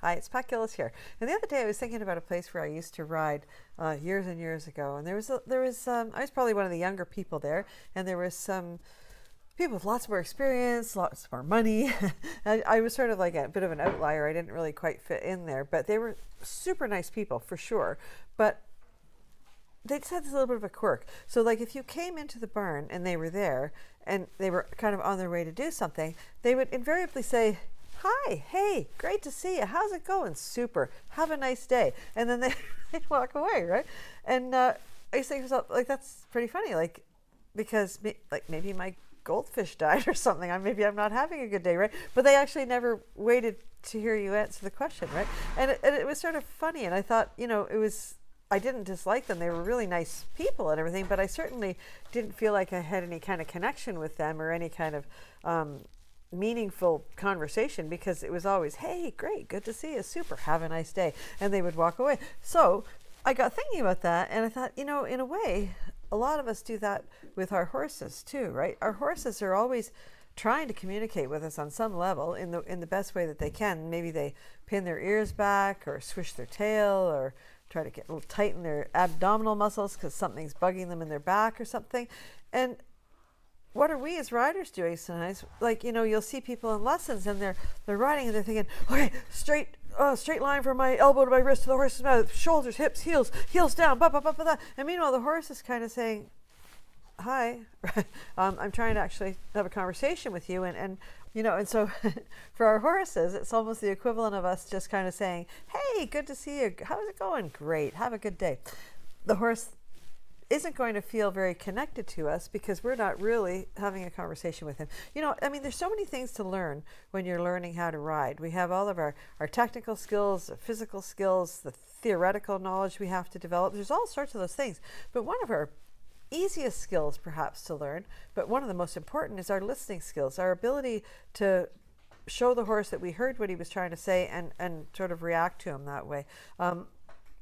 Hi, it's Pat Gillis here. And the other day I was thinking about a place where I used to ride years and years ago. And I was probably one of the younger people there. And there was some people with lots more experience, lots more money. I was sort of like a bit of an outlier. I didn't really quite fit in there. But they were super nice people for sure. But they just had this little bit of a quirk. So like if you came into the barn and they were there and they were kind of on their way to do something, they would invariably say, "Hi, hey, great to see you. How's it going? Super. Have a nice day." And then they'd walk away, right? And I used to think to myself, like, that's pretty funny, like, because maybe my goldfish died or something. Maybe I'm not having a good day, right? But they actually never waited to hear you answer the question, right? And it was sort of funny. And I thought, I didn't dislike them. They were really nice people and everything, but I certainly didn't feel like I had any kind of connection with them or any kind of meaningful conversation, because it was always, "Hey, great, good to see you, super, have a nice day," and they would walk away. So I got thinking about that, and I thought, in a way, a lot of us do that with our horses too, right? Our horses are always trying to communicate with us on some level in the best way that they can. Maybe they pin their ears back or swish their tail or try to tighten their abdominal muscles because something's bugging them in their back or something. And what are we as riders doing sometimes? Like, you'll see people in lessons and they're riding and they're thinking, "Okay, straight line from my elbow to my wrist to the horse's mouth, shoulders, hips, heels down, blah, blah, blah, blah, blah." And meanwhile, the horse is kind of saying, "Hi, I'm trying to actually have a conversation with you." And so for our horses, it's almost the equivalent of us just kind of saying, "Hey, good to see you. How's it going? Great. Have a good day." The horse isn't going to feel very connected to us because we're not really having a conversation with him. There's so many things to learn when you're learning how to ride. We have all of our technical skills, physical skills, the theoretical knowledge we have to develop. There's all sorts of those things. But one of our easiest skills perhaps to learn, but one of the most important, is our listening skills, our ability to show the horse that we heard what he was trying to say and sort of react to him that way.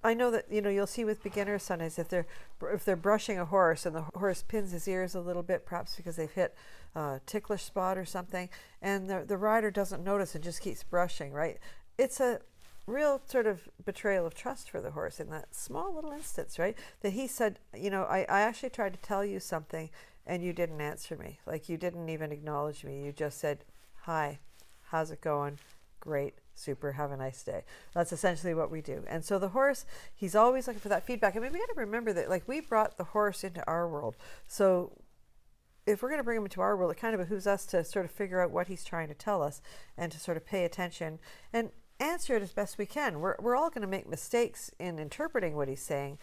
I know that you'll see with beginners sometimes if they're brushing a horse and the horse pins his ears a little bit, perhaps because they've hit a ticklish spot or something, and the rider doesn't notice and just keeps brushing, right? It's a real sort of betrayal of trust for the horse in that small little instance, right? That he said, I actually tried to tell you something and you didn't answer me. Like, you didn't even acknowledge me. You just said, "Hi, how's it going? Great, super, have a nice day." That's essentially what we do. And so the horse, he's always looking for that feedback. We got to remember that, like, we brought the horse into our world. So if we're going to bring him into our world, it kind of behooves us to sort of figure out what he's trying to tell us and to sort of pay attention and answer it as best we can. We're all going to make mistakes in interpreting what he's saying,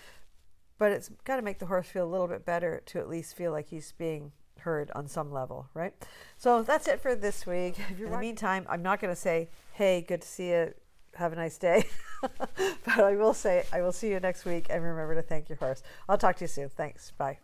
but it's got to make the horse feel a little bit better to at least feel like he's being heard on some level, right? So that's it for this week. In the meantime, I'm not going to say, "Hey, good to see you, have a nice day," but I will say, I will see you next week, and remember to thank your horse. I'll talk to you soon. Thanks. Bye.